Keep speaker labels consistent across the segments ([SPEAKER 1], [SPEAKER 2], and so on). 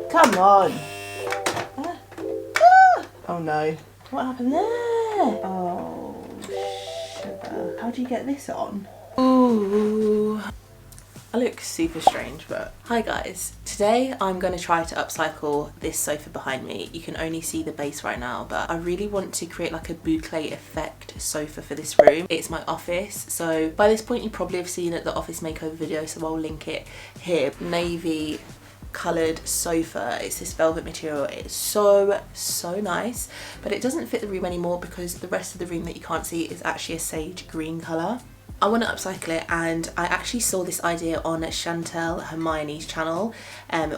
[SPEAKER 1] Come on. Ah. Oh no. What happened there? Oh, sugar. How do you get this on? Ooh. I look super strange, but hi guys. Today I'm going to try to upcycle this sofa behind me. You can only see the base right now, but I really want to create like a boucle effect sofa for this room. It's my office, so by this point you probably have seen it, the office makeover video, so I'll link it here. Navy coloured sofa. It's this velvet material. It's so nice, but it doesn't fit the room anymore because the rest of the room that you can't see is actually a sage green colour. I want to upcycle it, and I actually saw this idea on Chantel Hermione's channel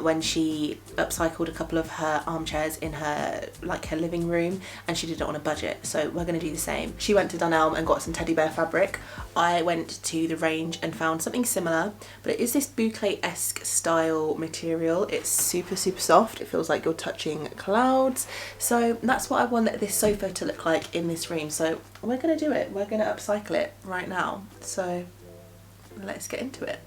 [SPEAKER 1] when she upcycled a couple of her armchairs in her living room, and she did it on a budget, so we're going to do the same. She went to Dunelm and got some teddy bear fabric. I went to the range and found something similar, but it is this boucle-esque style material. It's super soft. It feels like you're touching clouds, so that's what I want this sofa to look like in this room. So we're going to do it. We're going to upcycle it right now. So let's get into it.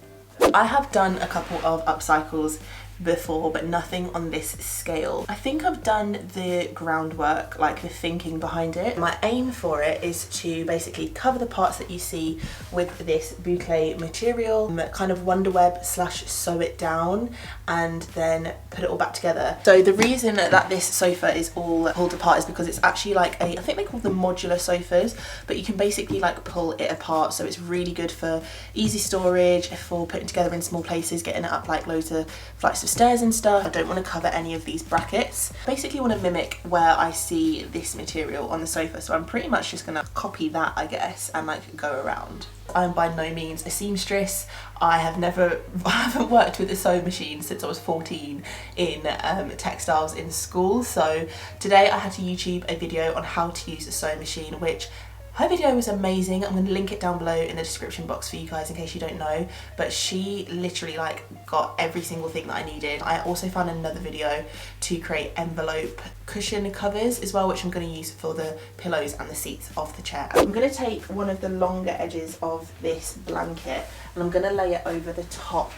[SPEAKER 1] I have done a couple of upcycles before, but nothing on this scale. I think I've done the groundwork, like the thinking behind it. My aim for it is to basically cover the parts that you see with this boucle material, kind of wonder web / sew it down, and then put it all back together. So the reason that this sofa is all pulled apart is because it's actually like I think they call them modular sofas, but you can basically like pull it apart, so it's really good for easy storage, for putting together in small places, getting it up like loads of flights of stairs and stuff. I don't want to cover any of these brackets. Basically want to mimic where I see this material on the sofa, so I'm pretty much just gonna copy that, I guess, and like go around. I'm by no means a seamstress. I haven't worked with a sewing machine since I was 14 in textiles in school, so today I had to YouTube a video on how to use a sewing machine, which her video was amazing. I'm going to link it down below in the description box for you guys in case you don't know, but she literally like got every single thing that I needed. I also found another video to create envelope cushion covers as well, which I'm going to use for the pillows and the seats of the chair. I'm going to take one of the longer edges of this blanket and I'm going to lay it over the top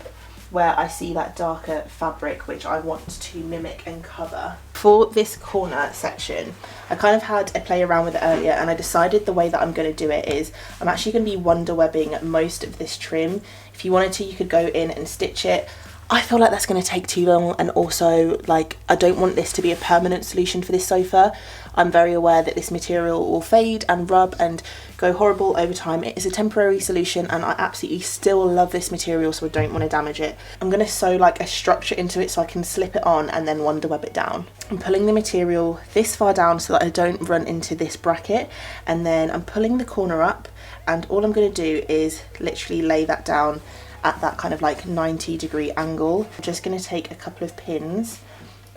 [SPEAKER 1] where I see that darker fabric, which I want to mimic and cover. For this corner section, I kind of had a play around with it earlier, and I decided the way that I'm going to do it is I'm actually going to be wonder webbing most of this trim. If you wanted to, you could go in and stitch it. I feel like that's going to take too long, and also like I don't want this to be a permanent solution for this sofa. I'm very aware that this material will fade and rub and go horrible over time. It is a temporary solution, and I absolutely still love this material, so I don't want to damage it. I'm going to sew like a structure into it so I can slip it on and then wonder web it down. I'm pulling the material this far down so that I don't run into this bracket, and then I'm pulling the corner up, and all I'm going to do is literally lay that down at that kind of like 90-degree angle. I'm just going to take a couple of pins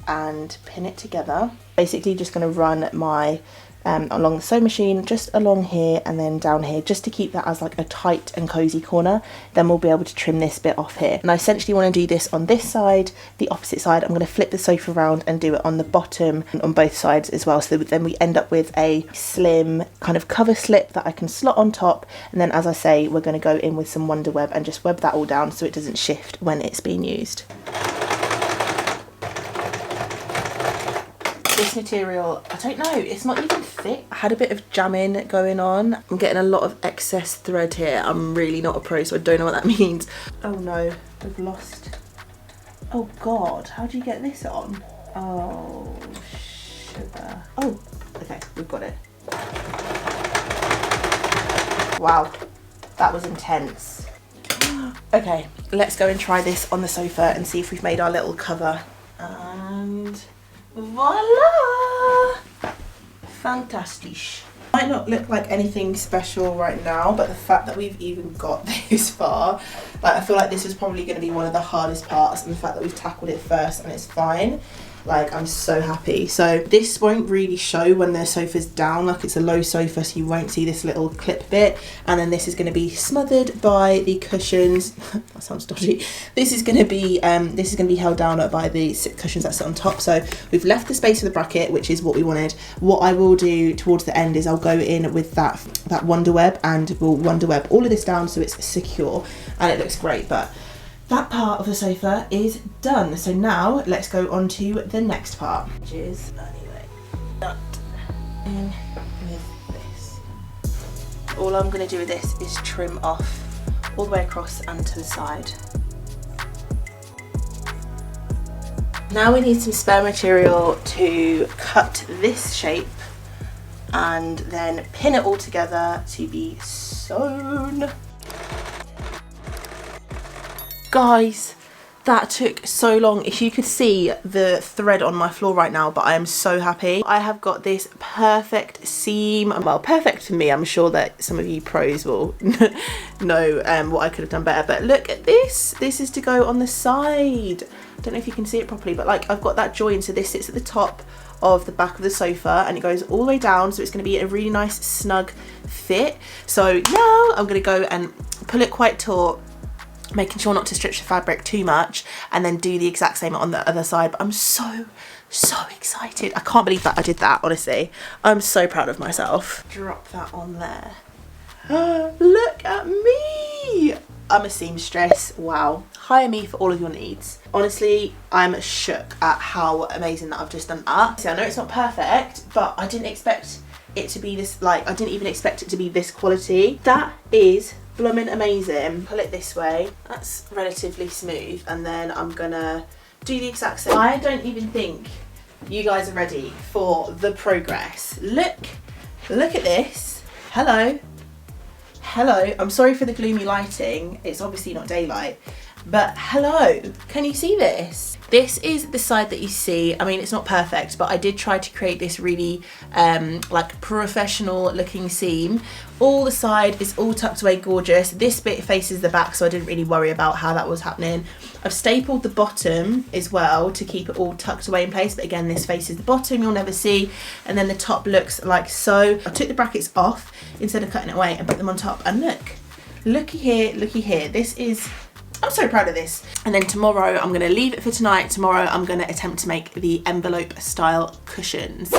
[SPEAKER 1] and pin it together. Basically just going to run my along the sewing machine, just along here and then down here, just to keep that as like a tight and cozy corner. Then we'll be able to trim this bit off here. And I essentially want to do this on this side. The opposite side, I'm going to flip the sofa around and do it on the bottom and on both sides as well, so that then we end up with a slim kind of cover slip that I can slot on top. And then, as I say, we're going to go in with some wonder web and just web that all down so it doesn't shift when it's being used. This material, I don't know, it's not even thick. I had a bit of jamming going on. I'm getting a lot of excess thread here. I'm really not a pro, so I don't know what that means. Oh no, we've lost. Oh God, how do you get this on? Oh, sugar. Oh, okay, we've got it. Wow, that was intense. Okay, let's go and try this on the sofa and see if we've made our little cover. And voila! Fantastic. Might not look like anything special right now, but the fact that we've even got this far, like I feel like this is probably going to be one of the hardest parts, and the fact that we've tackled it first and it's fine, like I'm so happy. So this won't really show when the sofa's down, like it's a low sofa, so you won't see this little clip bit, and then this is going to be smothered by the cushions. That sounds dodgy. This is going to be held down by the cushions that sit on top. So we've left the space for the bracket, which is what we wanted. What I will do towards the end is I'll go in with that wonder web, and we'll wonder web all of this down so it's secure and it looks great. But that part of the sofa is done. So now let's go on to the next part, which is anyway, nut in with this. All I'm going to do with this is trim off all the way across and to the side. Now we need some spare material to cut this shape and then pin it all together to be sewn. Guys, that took so long. If you could see the thread on my floor right now, but I am so happy. I have got this perfect seam. Well, perfect for me. I'm sure that some of you pros will know what I could have done better, but look at this. This is to go on the side. I don't know if you can see it properly, but like I've got that join, so this sits at the top of the back of the sofa and it goes all the way down, so it's going to be a really nice snug fit. So now I'm going to go and pull it quite taut, making sure not to stretch the fabric too much, and then do the exact same on the other side. But I'm so excited. I can't believe that I did that, honestly. I'm so proud of myself. Drop that on there. Look at me. I'm a seamstress. Wow. Hire me for all of your needs. Honestly, I'm shook at how amazing that I've just done that. See, I know it's not perfect, but I didn't expect it to be this, like, I didn't even expect it to be this quality. That is blooming amazing. Pull it this way. That's relatively smooth, and then I'm gonna do the exact same. I don't even think you guys are ready for the progress. Look at this. Hello. I'm sorry for the gloomy lighting. It's obviously not daylight, but hello, can you see this? This is the side that you see. I mean, it's not perfect, but I did try to create this really like professional looking seam. All the side is all tucked away gorgeous. This bit faces the back, so I didn't really worry about how that was happening. I've stapled the bottom as well to keep it all tucked away in place, but again, this faces the bottom, you'll never see. And then the top looks like so. I took the brackets off instead of cutting it away and put them on top, and looky here. This is, I'm so proud of this. And then tomorrow, I'm gonna leave it for tonight. Tomorrow, I'm gonna attempt to make the envelope style cushions.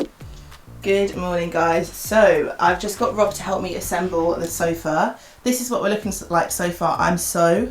[SPEAKER 1] Good morning, guys. So I've just got Rob to help me assemble the sofa. This is what we're looking like so far. I'm so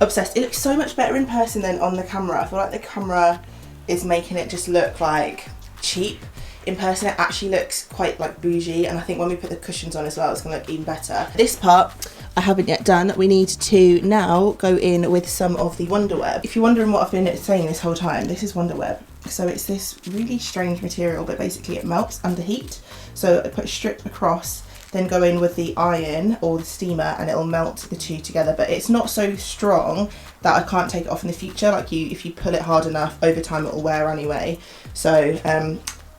[SPEAKER 1] obsessed. It looks so much better in person than on the camera. I feel like the camera is making it just look like cheap. In person, it actually looks quite like bougie, and I think when we put the cushions on as well, it's gonna look even better. This part I haven't yet done. We need to now go in with some of the Wonderweb. If you're wondering what I've been saying this whole time, this is Wonderweb. So it's this really strange material, but basically it melts under heat. So I put a strip across, then go in with the iron or the steamer, and it'll melt the two together. But it's not so strong that I can't take it off in the future. Like if you pull it hard enough, over time it will wear anyway. So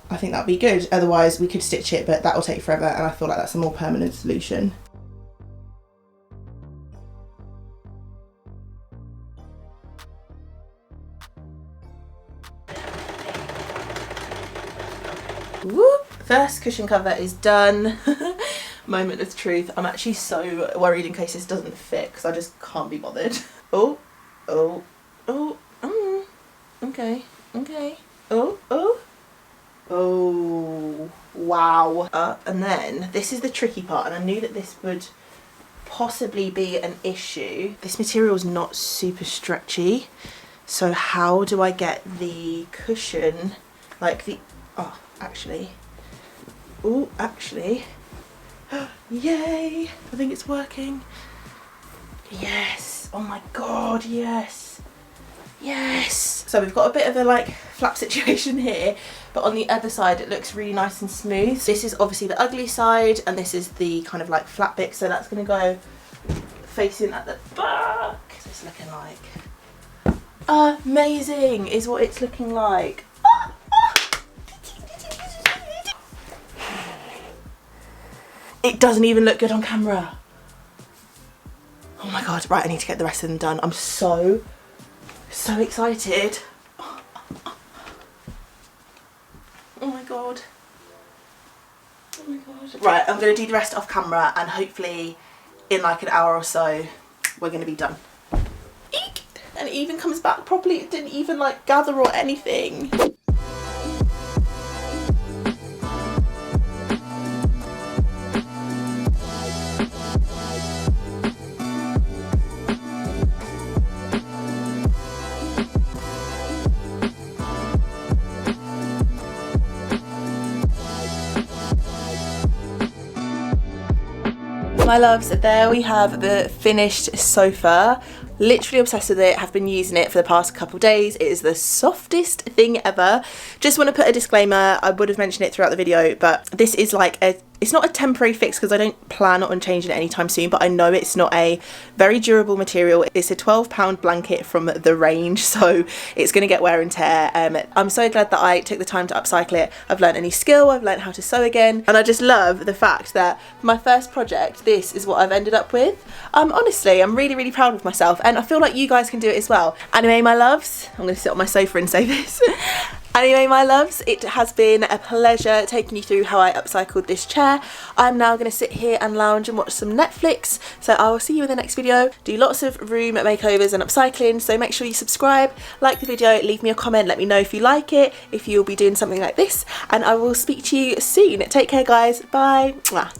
[SPEAKER 1] I think that'd be good. Otherwise we could stitch it, but that will take forever, and I feel like that's a more permanent solution. Whoop! First cushion cover is done. Moment of truth. I'm actually so worried in case this doesn't fit, because I just can't be bothered. Okay. Oh, wow. And then this is the tricky part, and I knew that this would possibly be an issue. This material is not super stretchy, so how do I get the cushion, like the, actually, yay, I think it's working. Yes, oh my god, yes. So we've got a bit of a like flap situation here, but on the other side it looks really nice and smooth. This is obviously the ugly side, and this is the kind of like flat bit, so that's going to go facing at the back. It's looking like amazing is what it's looking like. It doesn't even look good on camera. Oh my god, right, I need to get the rest of them done. I'm so excited. Oh my god. Right, I'm going to do the rest off camera, and hopefully in like an hour or so we're going to be done. Eek! And it even comes back properly. It didn't even like gather or anything. My loves, there we have the finished sofa. Literally obsessed with it, have been using it for the past couple days. It is the softest thing ever. Just want to put a disclaimer, I would have mentioned it throughout the video, but this is like it's not a temporary fix because I don't plan on changing it anytime soon, but I know it's not a very durable material. It's a £12 blanket from the range, so it's going to get wear and tear. I'm so glad that I took the time to upcycle it. I've learned a new skill, I've learned how to sew again, and I just love the fact that for my first project, this is what I've ended up with. Honestly, I'm really, really proud of myself, and I feel like you guys can do it as well. Anyway, my loves, I'm going to sit on my sofa and say this. Anyway, my loves, it has been a pleasure taking you through how I upcycled this chair. I'm now going to sit here and lounge and watch some Netflix, so I will see you in the next video. Do lots of room makeovers and upcycling, so make sure you subscribe, like the video, leave me a comment, let me know if you like it, if you'll be doing something like this, and I will speak to you soon. Take care, guys. Bye. Mwah.